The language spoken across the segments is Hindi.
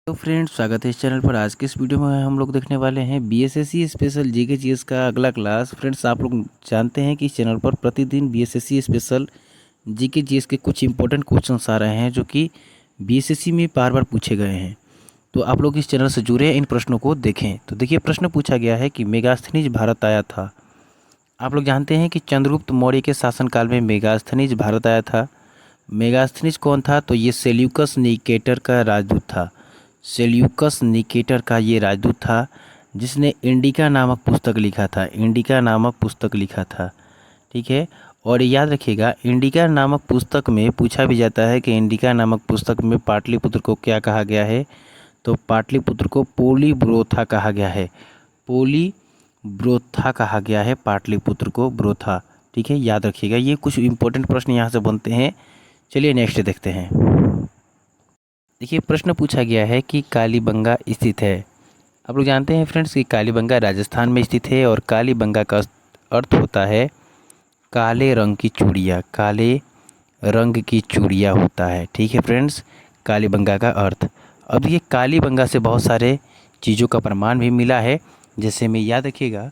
तो फ्रेंड्स, स्वागत है इस चैनल पर। आज के इस वीडियो में हम लोग देखने वाले हैं बीएसएससी स्पेशल जीके जीएस का अगला क्लास। फ्रेंड्स, आप लोग जानते हैं कि इस चैनल पर प्रतिदिन बीएसएससी स्पेशल जीके जीएस के कुछ इंपॉर्टेंट क्वेश्चंस आ रहे हैं जो कि बीएसएससी में बार बार पूछे गए हैं। तो आप लोग इस चैनल से जुड़े इन प्रश्नों को देखें। तो देखिए, प्रश्न पूछा गया है कि मेगास्थनीज भारत आया था। आप लोग जानते हैं कि चंद्रगुप्त मौर्य के शासनकाल में मेगास्थनीज भारत आया था। मेगास्थनीज कौन था? तो ये सेल्यूकस निकेटर का राजदूत था। सेल्यूकस निकेटर का ये राजदूत था जिसने इंडिका नामक पुस्तक लिखा था। इंडिका नामक पुस्तक लिखा था, ठीक है। और याद रखिएगा, इंडिका नामक पुस्तक में पूछा भी जाता है कि इंडिका नामक पुस्तक में पाटलिपुत्र को क्या कहा गया है? तो पाटलिपुत्र को पोलीब्रोथा कहा गया है। पोलीब्रोथा कहा गया है पाटलिपुत्र को, ब्रोथा, ठीक है। याद रखिएगा, ये कुछ इंपॉर्टेंट प्रश्न यहाँ से बनते हैं। चलिए नेक्स्ट देखते हैं। देखिए, प्रश्न पूछा गया है कि कालीबंगा स्थित है। आप लोग जानते हैं फ्रेंड्स कि कालीबंगा राजस्थान में स्थित है और कालीबंगा का अर्थ होता है काले रंग की चूड़ियाँ। काले रंग की चूड़ियाँ होता है, ठीक है फ्रेंड्स, कालीबंगा का अर्थ। अब ये कालीबंगा से बहुत सारे चीज़ों का प्रमाण भी मिला है। जैसे में याद रखिएगा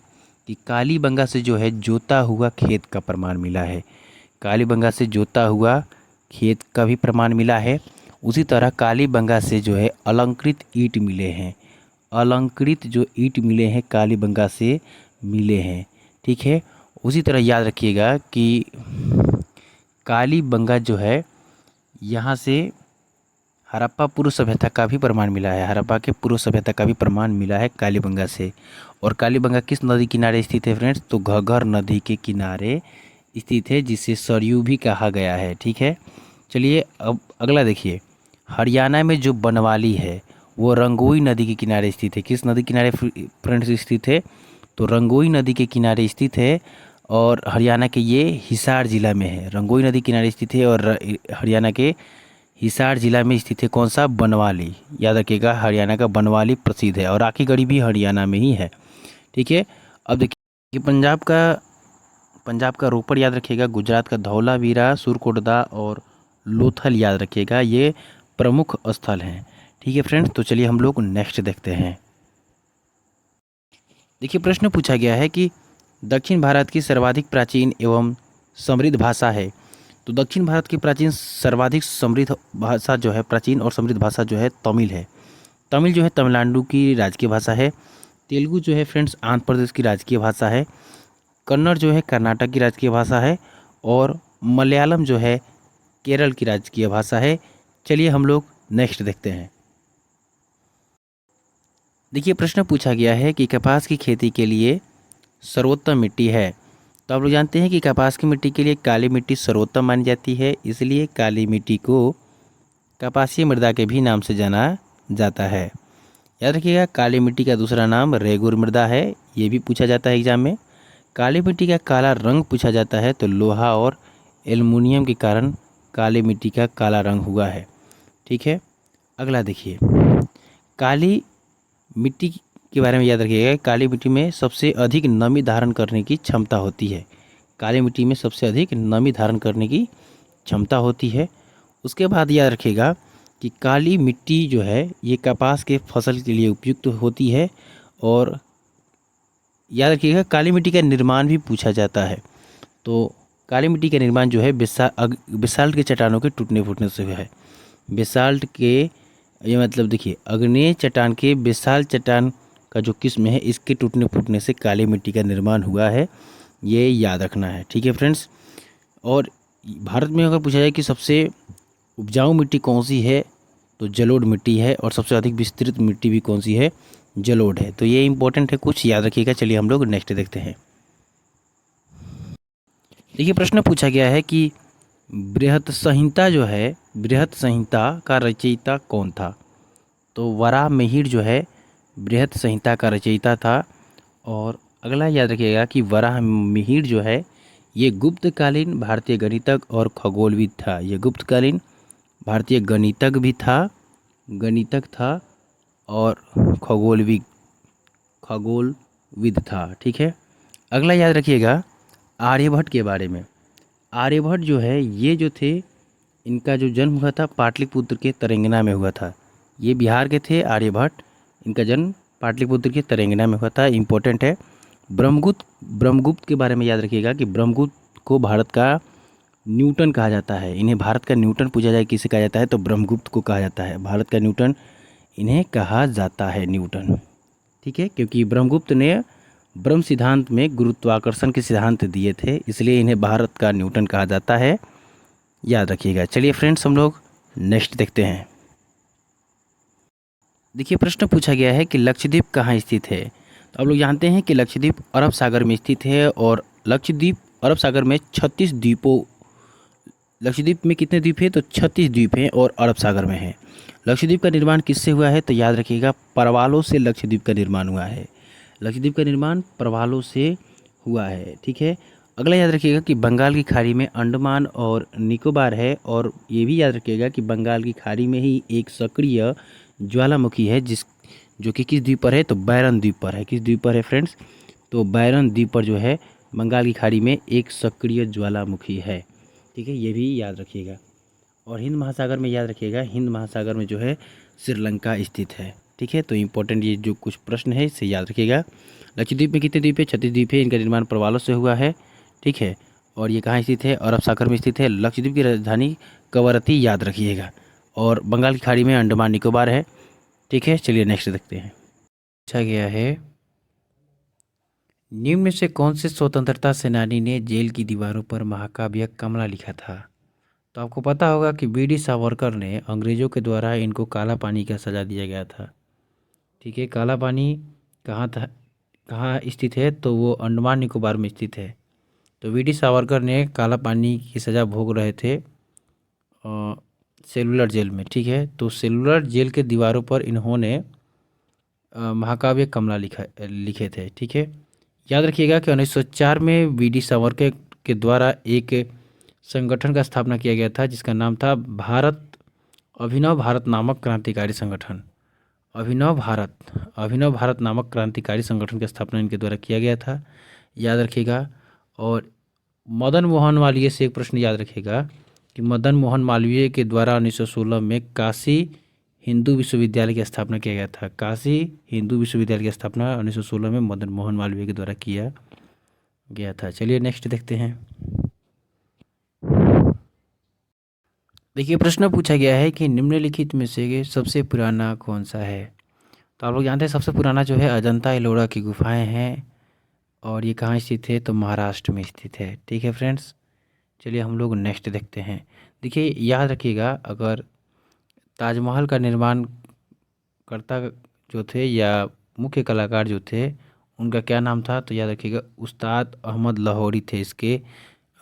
कि कालीबंगा से जो है जोता हुआ खेत का प्रमाण मिला है। कालीबंगा से जोता हुआ खेत का भी प्रमाण मिला है। उसी तरह कालीबंगा से जो है अलंकृत ईंट मिले हैं। अलंकृत जो ईंट मिले हैं कालीबंगा से मिले हैं, ठीक है। उसी तरह याद रखिएगा कि कालीबंगा जो है यहाँ से हड़प्पा पूर्व सभ्यता का भी प्रमाण मिला है। हड़प्पा के पूर्व सभ्यता का भी प्रमाण मिला है कालीबंगा से। और कालीबंगा किस नदी किनारे स्थित है फ्रेंड्स? तो घग्गर नदी के किनारे स्थित है, जिसे सरयू भी कहा गया है, ठीक है। चलिए अब अगला देखिए। हरियाणा में जो बनवाली है वो रंगोई नदी के किनारे स्थित है। किस नदी किनारे फ्रेंड्स स्थित है? तो रंगोई नदी के किनारे स्थित है और हरियाणा के ये हिसार ज़िला में है। रंगोई नदी किनारे स्थित है और हरियाणा के हिसार ज़िला में स्थित है। कौन सा? बनवाली। याद रखिएगा, हरियाणा का बनवाली प्रसिद्ध है और राखीगढ़ी भी हरियाणा में ही है, ठीक है। अब देखिए, पंजाब का रोपड़ याद रखिएगा, गुजरात का धौलावीरा, सुरकोटदा और लोथल याद रखिएगा, ये प्रमुख स्थल हैं, ठीक है फ्रेंड्स। तो चलिए हम लोग नेक्स्ट देखते हैं। देखिए, प्रश्न पूछा गया है कि दक्षिण भारत की सर्वाधिक प्राचीन एवं समृद्ध भाषा है। तो दक्षिण भारत की प्राचीन सर्वाधिक समृद्ध भाषा जो है, प्राचीन और समृद्ध भाषा जो है तमिल है। तमिल जो है तमिलनाडु की राजकीय भाषा है। तेलुगु जो है फ्रेंड्स आंध्र प्रदेश की राजकीय भाषा है। कन्नड़ जो है कर्नाटक की राजकीय भाषा है और मलयालम जो है केरल की राजकीय भाषा है। चलिए हम लोग नेक्स्ट देखते हैं। देखिए, प्रश्न पूछा गया है कि कपास की खेती के लिए सर्वोत्तम मिट्टी है। तो आप लोग जानते हैं कि कपास की मिट्टी के लिए काली मिट्टी सर्वोत्तम मानी जाती है, इसलिए काली मिट्टी को कपासीय मृदा के भी नाम से जाना जाता है। याद रखिएगा, काली मिट्टी का दूसरा नाम रेगुर मृदा है। ये भी पूछा जाता है एग्जाम में। काली मिट्टी का काला रंग पूछा जाता है, तो लोहा और एल्युमिनियम के कारण काली मिट्टी का काला रंग हुआ है, ठीक है। अगला देखिए, काली मिट्टी के बारे में याद रखिएगा। काली मिट्टी में सबसे अधिक नमी धारण करने की क्षमता होती है। काली मिट्टी में सबसे अधिक नमी धारण करने की क्षमता होती है। उसके बाद याद रखिएगा कि काली मिट्टी जो है ये कपास के फसल के लिए उपयुक्त होती है। और याद रखिएगा, काली मिट्टी का निर्माण भी पूछा जाता है। तो काली मिट्टी का निर्माण जो है बेसाल्ट के चट्टानों के टूटने फूटने से है। बेसाल्ट के, ये मतलब देखिए, अग्नेय चट्टान के बेसाल्ट चट्टान का जो किस्म है इसके टूटने फूटने से काली मिट्टी का निर्माण हुआ है, ये याद रखना है, ठीक है फ्रेंड्स। और भारत में अगर पूछा जाए कि सबसे उपजाऊ मिट्टी कौन सी है, तो जलोढ़ मिट्टी है। और सबसे अधिक विस्तृत मिट्टी भी कौन सी है? जलोढ़ है। तो ये इंपॉर्टेंट है, कुछ याद रखिएगा। चलिए हम लोग नेक्स्ट देखते हैं। देखिए, प्रश्न पूछा गया है कि बृहत संहिता जो है, बृहत संहिता का रचयिता कौन था? तो वराहमिहिर जो है बृहत संहिता का रचयिता था। और अगला याद रखिएगा कि वराहमिहिर जो है ये गुप्तकालीन भारतीय गणितज्ञ और खगोलविद था। ये गुप्तकालीन भारतीय गणितज्ञ था और खगोलविद था, ठीक है। अगला याद रखिएगा आर्यभट्ट के बारे में। आर्यभट्ट जो है ये जो थे, इनका जो जन्म हुआ था पाटलिपुत्र के तरेंगना में हुआ था। ये बिहार के थे आर्यभट्ट। इनका जन्म पाटलिपुत्र के तरेंगना में हुआ था। इम्पोर्टेंट है। ब्रह्मगुप्त के बारे में याद रखिएगा कि ब्रह्मगुप्त को भारत का न्यूटन कहा जाता है। इन्हें भारत का न्यूटन पूछा जाए किसे कहा जाता है तो ब्रह्मगुप्त को कहा जाता है। भारत का न्यूटन इन्हें कहा जाता है, न्यूटन। ठीक है, क्योंकि ब्रह्मगुप्त ने ब्रह्म सिद्धांत में गुरुत्वाकर्षण के सिद्धांत दिए थे, इसलिए इन्हें भारत का न्यूटन कहा जाता है। याद रखिएगा। चलिए फ्रेंड्स, हम लोग नेक्स्ट देखते हैं। देखिए, प्रश्न पूछा गया है कि लक्षद्वीप कहाँ स्थित है। तो आप लोग जानते हैं कि लक्षद्वीप अरब सागर में स्थित है और लक्षद्वीप अरब सागर में 36 द्वीपों। लक्षद्वीप में कितने द्वीप हैं तो 36 द्वीप हैं और अरब सागर में है। लक्षद्वीप का निर्माण किससे हुआ है तो याद रखिएगा, परवालों से लक्षद्वीप का निर्माण हुआ है। लक्षद्वीप का निर्माण परवालों से हुआ है। ठीक है। अगला याद रखिएगा कि बंगाल की खाड़ी में अंडमान और निकोबार है, और ये भी याद रखिएगा कि बंगाल की खाड़ी में ही एक सक्रिय ज्वालामुखी है जो कि किस द्वीप पर है तो बैरन द्वीप पर है। किस द्वीप पर है फ्रेंड्स तो बैरन द्वीप पर जो है बंगाल की खाड़ी में एक सक्रिय ज्वालामुखी है। ठीक है, ये भी याद रखिएगा। और हिंद महासागर में याद रखिएगा, हिंद महासागर में जो है श्रीलंका स्थित है। ठीक है, तो इम्पोर्टेंट ये जो कुछ प्रश्न है इसे याद रखिएगा। लक्षद्वीप में कितने द्वीप है 36 द्वीप है। इनका निर्माण प्रवालों से हुआ है। ठीक है, और ये कहाँ स्थित है अरब सागर में स्थित है। लक्षद्वीप की राजधानी कवरत्ती याद रखिएगा, और बंगाल की खाड़ी में अंडमान निकोबार है। ठीक है, चलिए नेक्स्ट देखते हैं। पूछा गया है, निम्न में से कौन से स्वतंत्रता सेनानी ने जेल की दीवारों पर महाकाव्य कमला लिखा था। तो आपको पता होगा कि बी डी सावरकर ने अंग्रेज़ों के द्वारा इनको काला पानी का सज़ा दिया गया था। ठीक है, काला पानी कहाँ था, कहाँ स्थित है तो वो अंडमान निकोबार में स्थित है। तो बी डी सावरकर ने काला पानी की सज़ा भोग रहे थे सेलुलर जेल में। ठीक है, तो सेलुलर जेल के दीवारों पर इन्होंने महाकाव्य कमला लिखे थे। ठीक है, याद रखिएगा कि 1904 में वी डी सावरकर के द्वारा एक संगठन का स्थापना किया गया था जिसका नाम था अभिनव भारत नामक क्रांतिकारी संगठन। अभिनव भारत नामक क्रांतिकारी संगठन की स्थापना इनके द्वारा किया गया था। याद रखिएगा। और मदन मोहन मालवीय से एक प्रश्न याद रखिएगा कि मदन मोहन मालवीय के द्वारा 1916 में काशी हिंदू विश्वविद्यालय की स्थापना किया गया था। काशी हिंदू विश्वविद्यालय की स्थापना 1916 में मदन मोहन मालवीय के द्वारा किया गया था। चलिए नेक्स्ट देखते हैं। देखिए, प्रश्न पूछा गया है कि निम्नलिखित में से सबसे पुराना कौन सा है। तो आप लोग जानते हैं सबसे पुराना जो है अजंता एलोरा की गुफाएं हैं, और ये कहाँ स्थित है तो महाराष्ट्र में स्थित है। ठीक है फ्रेंड्स, चलिए हम लोग नेक्स्ट देखते हैं। देखिए, याद रखिएगा, अगर ताजमहल का निर्माण करता जो थे या मुख्य कलाकार जो थे उनका क्या नाम था तो याद रखिएगा उस्ताद अहमद लाहौरी थे। इसके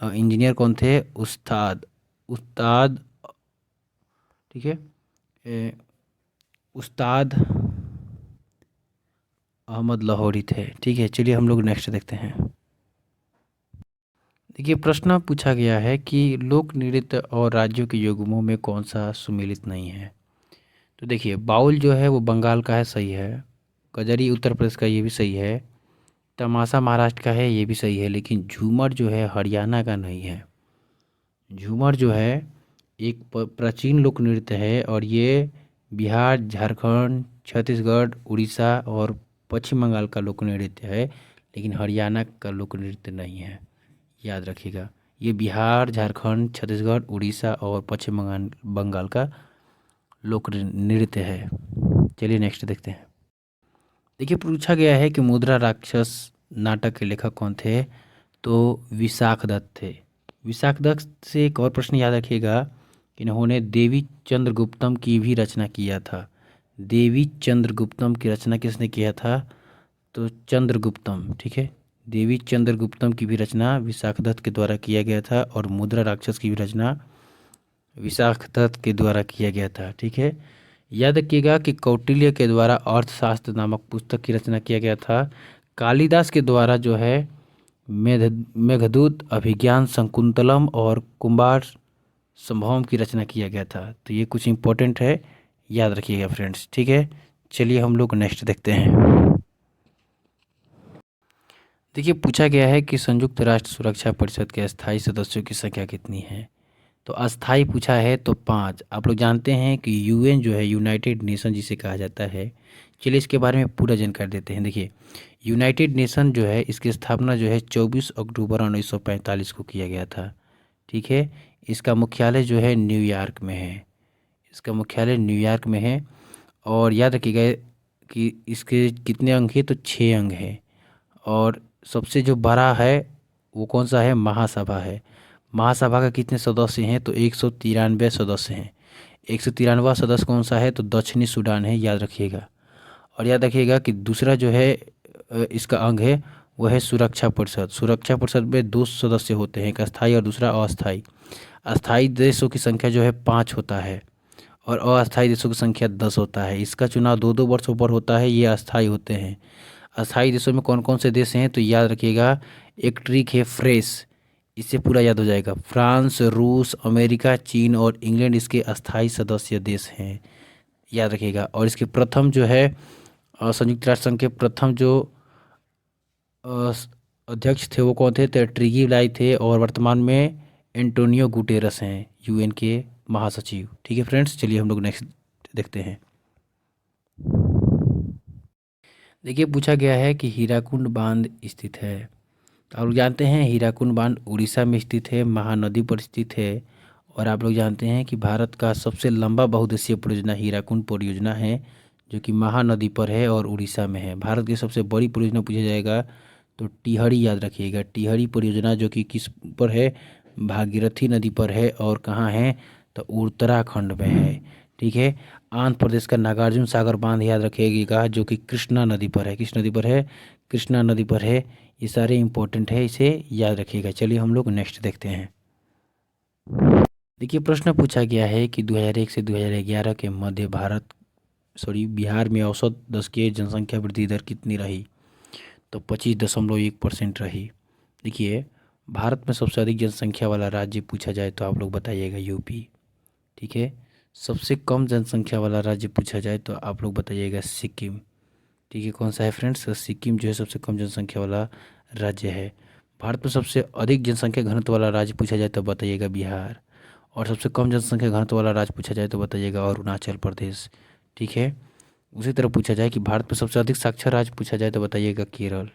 इंजीनियर कौन थे उस्ताद ठीक है, उस्ताद अहमद लाहौरी थे। ठीक है, चलिए हम लोग नेक्स्ट देखते हैं। देखिए, प्रश्न पूछा गया है कि लोक नृत्य और राज्यों के युग्मों में कौन सा सुमेलित नहीं है। तो देखिए, बाउल जो है वो बंगाल का है, सही है। कजरी उत्तर प्रदेश का, ये भी सही है। तमाशा महाराष्ट्र का है, ये भी सही है। लेकिन झूमर जो है हरियाणा का नहीं है। झूमर जो है एक प्राचीन लोक नृत्य है, और ये बिहार, झारखंड, छत्तीसगढ़, उड़ीसा और पश्चिम बंगाल का लोक नृत्य है, लेकिन हरियाणा का लोक नृत्य नहीं है। याद रखिएगा, ये बिहार, झारखंड, छत्तीसगढ़, उड़ीसा और पश्चिम बंगाल का लोक नृत्य है। चलिए नेक्स्ट देखते हैं। देखिए, पूछा गया है कि मुद्रा राक्षस नाटक के लेखक कौन थे तो विशाख दत्त थे। विशाख दत्त से एक और प्रश्न याद रखिएगा कि इन्होंने देवी चंद्रगुप्तम की भी रचना किया था। देवी चंद्रगुप्तम की रचना किसने किया था तो चंद्रगुप्तम। ठीक है, देवी चंद्रगुप्तम की भी रचना विशाख दत्त के द्वारा किया गया था, और मुद्रा राक्षस की भी रचना विशाख दत्त के द्वारा किया गया था। ठीक है, याद रखिएगा कि कौटिल्य के द्वारा अर्थशास्त्र नामक पुस्तक की रचना किया गया था। कालिदास के द्वारा जो है मेघदूत, अभिज्ञान शकुंतलम और कुमार संभवम की रचना किया गया था। तो ये कुछ इंपॉर्टेंट है, याद रखिएगा फ्रेंड्स। ठीक है, चलिए हम लोग नेक्स्ट देखते हैं। देखिए, पूछा गया है कि संयुक्त राष्ट्र सुरक्षा परिषद के स्थायी सदस्यों की संख्या कितनी है। तो अस्थाई पूछा है तो 5। आप लोग जानते हैं कि यूएन जो है, यूनाइटेड नेशन जिसे कहा जाता है, चलिए इसके बारे में पूरा जानकारी देते हैं। देखिए, यूनाइटेड नेशन जो है, इसकी स्थापना जो है 24 अक्टूबर 1945 को किया गया था। ठीक है, इसका मुख्यालय जो है न्यूयॉर्क में है। इसका मुख्यालय न्यूयॉर्क में है। और याद रखिएगा कि इसके कितने अंग हैं, तो 6 अंग हैं। और सबसे जो बड़ा है वो कौन सा है, महासभा है। महासभा का कितने सदस्य हैं, तो 193 सदस्य हैं। 193वां सदस्य कौन सा है, तो दक्षिणी सूडान है, याद रखिएगा। और याद रखिएगा कि दूसरा जो है इसका अंग है वो है सुरक्षा परिषद। सुरक्षा परिषद में 2 सदस्य होते हैं, एक अस्थाई और दूसरा अस्थाई। अस्थाई देशों की संख्या जो है 5 होता है और अस्थाई देशों की संख्या 10 होता है। इसका चुनाव 2-2 वर्षों पर होता है, ये अस्थाई होते हैं। अस्थाई देशों में कौन कौन से देश हैं, तो याद रखिएगा, एक ट्रिक है फ्रेश, इससे पूरा याद हो जाएगा। फ्रांस, रूस, अमेरिका, चीन और इंग्लैंड इसके अस्थाई सदस्य देश हैं, याद रखिएगा। और इसके प्रथम जो है संयुक्त राष्ट्र संघ के प्रथम जो अ, अध्यक्ष थे वो कौन थे, तो ट्रिगी लाई थे। और वर्तमान में एंटोनियो गुटेरस हैं, यूएन के महासचिव। ठीक है फ्रेंड्स, चलिए हम लोग नेक्स्ट देखते हैं। देखिए, पूछा गया है कि हीराकुंड बांध स्थित है। तो आप लोग जानते हैं हीराकुंड बांध उड़ीसा में स्थित है, महानदी पर स्थित है। और आप लोग जानते हैं कि भारत का सबसे लंबा बहुउद्देशीय परियोजना हीराकुंड परियोजना है, जो कि महानदी पर है और उड़ीसा में है। भारत की सबसे बड़ी परियोजना पूछा जाएगा तो टिहरी, याद रखिएगा। टिहरी परियोजना जो कि किस पर है, भागीरथी नदी पर है। और कहाँ है, तो उत्तराखंड में है। ठीक है, आंध्र प्रदेश का नागार्जुन सागर बांध, याद रखिएगा, जो कि कृष्णा नदी पर है। किस नदी पर है, कृष्णा नदी पर है। ये सारे इंपॉर्टेंट है, इसे याद रखिएगा। चलिए हम लोग नेक्स्ट देखते हैं। देखिए, प्रश्न पूछा गया है कि 2001 से 2011 के मध्य बिहार में औसत दशकीय जनसंख्या वृद्धि दर कितनी रही, तो 25.1% रही। देखिए, भारत में सबसे अधिक जनसंख्या वाला राज्य पूछा जाए तो आप लोग बताइएगा यूपी। ठीक है, सबसे कम जनसंख्या वाला राज्य पूछा जाए तो आप लोग बताइएगा सिक्किम। ठीक है, कौन सा है फ्रेंड्स, सिक्किम जो है सबसे कम जनसंख्या वाला राज्य है। भारत में सबसे अधिक जनसंख्या घनत्व वाला राज्य पूछा जाए तो बताइएगा बिहार। और सबसे कम जनसंख्या घनत्व वाला राज्य पूछा जाए तो बताइएगा अरुणाचल प्रदेश। ठीक है, उसी तरह पूछा जाए कि भारत में सबसे अधिक साक्षर राज्य पूछा जाए तो बताइएगा केरल।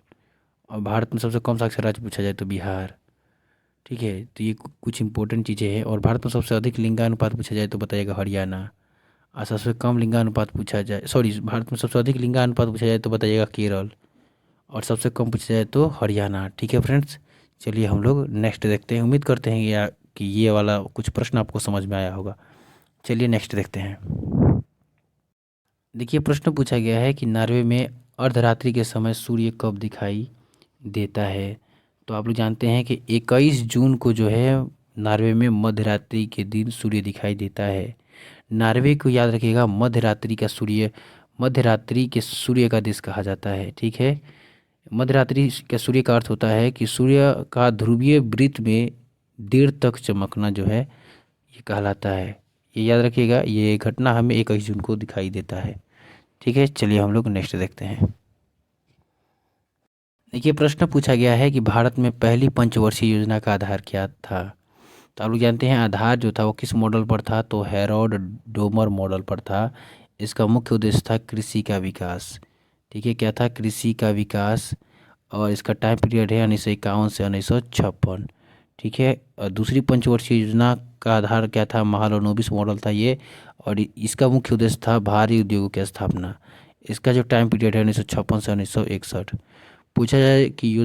और भारत में सबसे कम साक्षर राज्य पूछा जाए तो बिहार। ठीक है, तो ये कुछ इंपॉर्टेंट चीज़ें हैं। और भारत में सबसे अधिक लिंगानुपात पूछा जाए तो बताइएगा हरियाणा। और सबसे कम लिंगानुपात पूछा जाए, सॉरी, भारत में सबसे अधिक लिंगानुपात पूछा जाए तो बताइएगा केरल। और सबसे कम पूछा जाए तो हरियाणा। ठीक है फ्रेंड्स, चलिए हम लोग नेक्स्ट देखते हैं। उम्मीद करते हैं कि ये वाला कुछ प्रश्न आपको समझ में आया होगा। चलिए नेक्स्ट देखते हैं। देखिए, प्रश्न पूछा गया है कि नॉर्वे में अर्धरात्रि के समय सूर्य कब दिखाई देता है। तो आप लोग जानते हैं कि 21 जून को जो है नॉर्वे में मध्यरात्रि के दिन सूर्य दिखाई देता है। नॉर्वे को याद रखिएगा, मध्यरात्रि के सूर्य का देश कहा जाता है। ठीक है, मध्यरात्रि के सूर्य का अर्थ होता है कि सूर्य का ध्रुवीय वृत्त में देर तक चमकना जो है ये कहलाता है। ये याद रखिएगा, ये घटना हमें 21 जून को दिखाई देता है। ठीक है, चलिए हम लोग नेक्स्ट देखते हैं। देखिए, प्रश्न पूछा गया है कि भारत में पहली पंचवर्षीय योजना का आधार क्या था। तो आप लोग जानते हैं आधार जो था वो किस मॉडल पर था, तो हेरोल्ड डोमर मॉडल पर था। इसका मुख्य उद्देश्य था कृषि का विकास। ठीक है, क्या था, कृषि का विकास। और इसका टाइम पीरियड है 1951 से 1956। ठीक है, और दूसरी पंचवर्षीय योजना का आधार क्या था, महालनोबिस मॉडल था ये। और इसका मुख्य उद्देश्य था भारी उद्योगों की स्थापना। इसका जो टाइम पीरियड है 1956 से 1961। पूछा जाए कि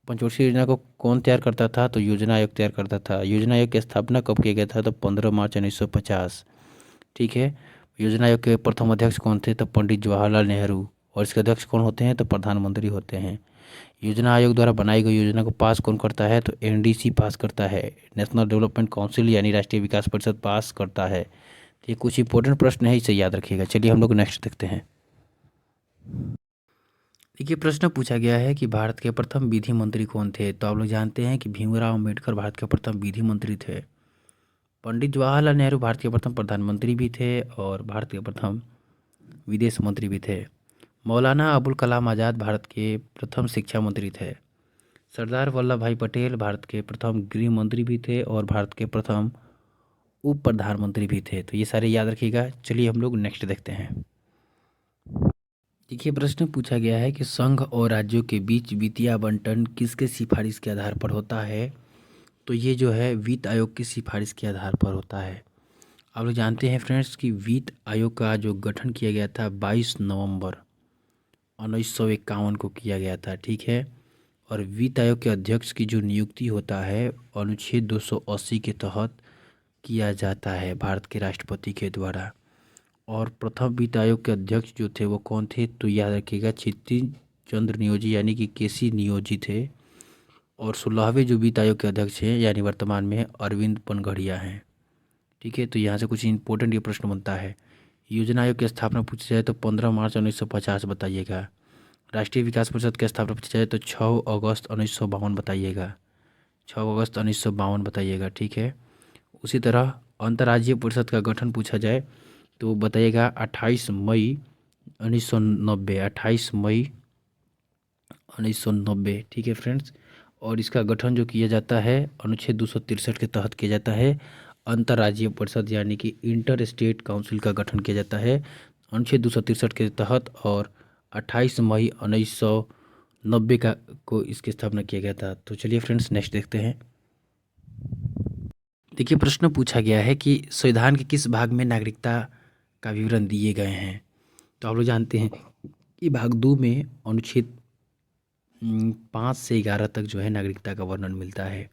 पंचवर्षीय योजना को कौन तैयार करता था, तो योजना आयोग तैयार करता था। योजना आयोग की स्थापना कब किया गया था, तो 15 मार्च 1950। ठीक है, योजना आयोग के प्रथम अध्यक्ष कौन थे, तो पंडित जवाहरलाल नेहरू। और इसके अध्यक्ष कौन होते हैं, तो प्रधानमंत्री होते हैं। योजना आयोग द्वारा बनाई गई योजना को पास कौन करता है, तो एनडीसी पास करता है, नेशनल डेवलपमेंट काउंसिल यानी राष्ट्रीय विकास परिषद पास करता है। तो ये कुछ इंपॉर्टेंट प्रश्न है, इसे याद रखिएगा। चलिए हम लोग नेक्स्ट देखते हैं। देखिए, प्रश्न पूछा गया है कि भारत के प्रथम विधि मंत्री कौन थे। तो आप लोग जानते हैं कि भीमराव अम्बेडकर भारत के प्रथम विधि मंत्री थे। पंडित जवाहरलाल नेहरू भारत के प्रथम प्रधानमंत्री भी थे और भारत के प्रथम विदेश मंत्री भी थे। मौलाना अबुल कलाम आज़ाद भारत के प्रथम शिक्षा मंत्री थे। सरदार वल्लभ भाई पटेल भारत के प्रथम गृह मंत्री भी थे और भारत के प्रथम उप प्रधानमंत्री भी थे। तो ये सारे याद रखिएगा। चलिए हम लोग नेक्स्ट देखते हैं। देखिए प्रश्न पूछा गया है कि संघ और राज्यों के बीच वित्तीय आवंटन किसके सिफारिश के आधार पर होता है। तो ये जो है वित्त आयोग की सिफारिश के आधार पर होता है। आप लोग जानते हैं फ्रेंड्स कि वित्त आयोग का जो गठन किया गया था 22 नवंबर 1951 को किया गया था, ठीक है। और वित्त आयोग के अध्यक्ष की जो नियुक्ति होता है अनुच्छेद 280 के तहत किया जाता है भारत के राष्ट्रपति के द्वारा। और प्रथम वित्त आयोग के अध्यक्ष जो थे वो कौन थे, तो याद रखिएगा क्षितिज चंद्र नियोजी यानी कि केसी नियोजी थे। और 16वें जो वित्त आयोग के अध्यक्ष हैं यानी वर्तमान में अरविंद पनगड़िया हैं, ठीक है। तो यहाँ से कुछ इंपॉर्टेंट ये प्रश्न बनता है। योजना आयोग की स्थापना पूछी जाए तो 15 मार्च 1950 बताइएगा। राष्ट्रीय विकास परिषद की स्थापना पूछी जाए तो 6 अगस्त 1952 बताइएगा। 6 अगस्त 1952 बताइएगा, ठीक है। उसी तरह अंतर्राज्यीय परिषद का गठन पूछा जाए तो बताइएगा 28 मई 1990, 28 मई 1990, ठीक है फ्रेंड्स। और इसका गठन जो किया जाता है अनुच्छेद 263 के तहत किया जाता है। अंतर्राज्यीय परिषद यानी कि इंटर स्टेट काउंसिल का गठन किया जाता है अनुच्छेद 263 के तहत। और 28 मई 1990 का को इसकी स्थापना किया गया था। तो चलिए फ्रेंड्स नेक्स्ट देखते हैं। देखिए प्रश्न पूछा गया है कि संविधान के किस भाग में नागरिकता का विवरण दिए गए हैं। तो आप लोग जानते हैं कि भाग 2 में अनुच्छेद 5 से 11 तक जो है नागरिकता का वर्णन मिलता है।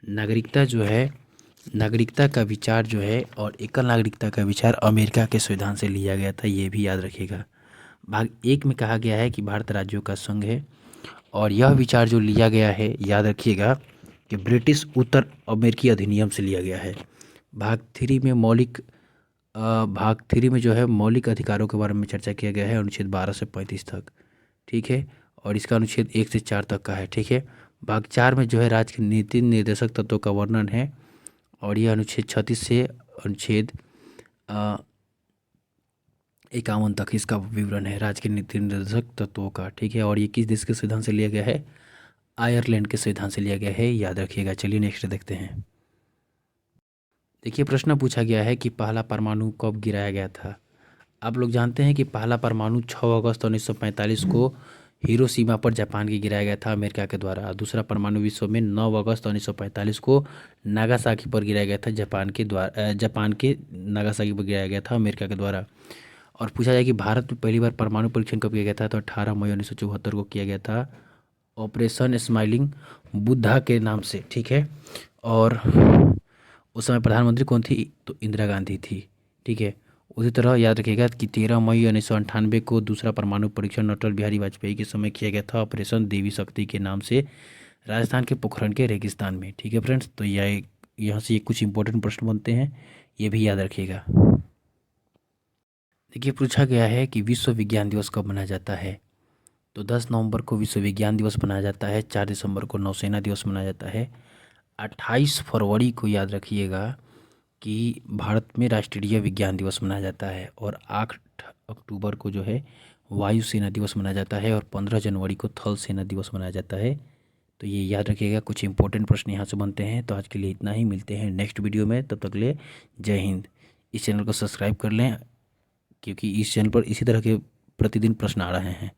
नागरिकता जो है, नागरिकता का विचार जो है और एकल नागरिकता का विचार अमेरिका के संविधान से लिया गया था, ये भी याद रखिएगा। भाग 1 में कहा गया है कि भारत राज्यों का संघ है और यह विचार जो लिया गया है याद रखिएगा कि ब्रिटिश उत्तर अमेरिकी अधिनियम से लिया गया है। भाग 3 में भाग 3 में जो है मौलिक अधिकारों के बारे में चर्चा किया गया है अनुच्छेद 12 से 35 तक, ठीक है। और इसका अनुच्छेद 1 से 4 तक का है, ठीक है। भाग 4 में जो है राज्य के नीति निर्देशक तत्वों का वर्णन है और यह अनुच्छेद 36 से अनुच्छेद 51 तक इसका विवरण है राज्य के नीति निर्देशक तत्वों का, ठीक है। और ये किस देश के संविधान से लिया गया है, आयरलैंड के संविधान से लिया गया है, याद रखिएगा। चलिए नेक्स्ट देखते हैं। देखिए प्रश्न पूछा गया है कि पहला परमाणु कब गिराया गया था। आप लोग जानते हैं कि पहला परमाणु 6 अगस्त 1945 को हिरोशिमा पर जापान के गिराया गया था अमेरिका के द्वारा। दूसरा परमाणु विश्व में 9 अगस्त 1945 को नागासाकी पर गिराया गया था जापान के नागासाकी पर गिराया गया था अमेरिका के द्वारा। और पूछा जाए कि भारत में पहली बार परमाणु परीक्षण कब किया गया था, तो 18 मई 1974 को किया गया था ऑपरेशन स्माइलिंग बुद्धा के नाम से, ठीक है। और उस समय प्रधानमंत्री कौन थी, तो इंदिरा गांधी थी, ठीक है। उसी तरह याद रखिएगा कि 13 मई 1998 को दूसरा परमाणु परीक्षण अटल बिहारी वाजपेयी के समय किया गया था ऑपरेशन देवी शक्ति के नाम से राजस्थान के पोखरण के रेगिस्तान में, ठीक है फ्रेंड्स। तो यह यहाँ से कुछ इंपॉर्टेंट प्रश्न बनते हैं, ये भी याद रखिएगा। देखिए पूछा गया है कि विश्व विज्ञान दिवस कब मनाया जाता है। तो 10 नवंबर को विश्व विज्ञान दिवस मनाया जाता है। 4 दिसंबर को नौसेना दिवस मनाया जाता है। 28 फरवरी को याद रखिएगा कि भारत में राष्ट्रीय विज्ञान दिवस मनाया जाता है। और 8 अक्टूबर को जो है वायुसेना दिवस मनाया जाता है। और 15 जनवरी को थल सेना दिवस मनाया जाता है। तो ये याद रखिएगा, कुछ इंपॉर्टेंट प्रश्न यहाँ से बनते हैं। तो आज के लिए इतना ही, मिलते हैं नेक्स्ट वीडियो में, तब तक ले जय हिंद। इस चैनल को सब्सक्राइब कर लें क्योंकि इस चैनल पर इसी तरह के प्रतिदिन प्रश्न आ रहे हैं।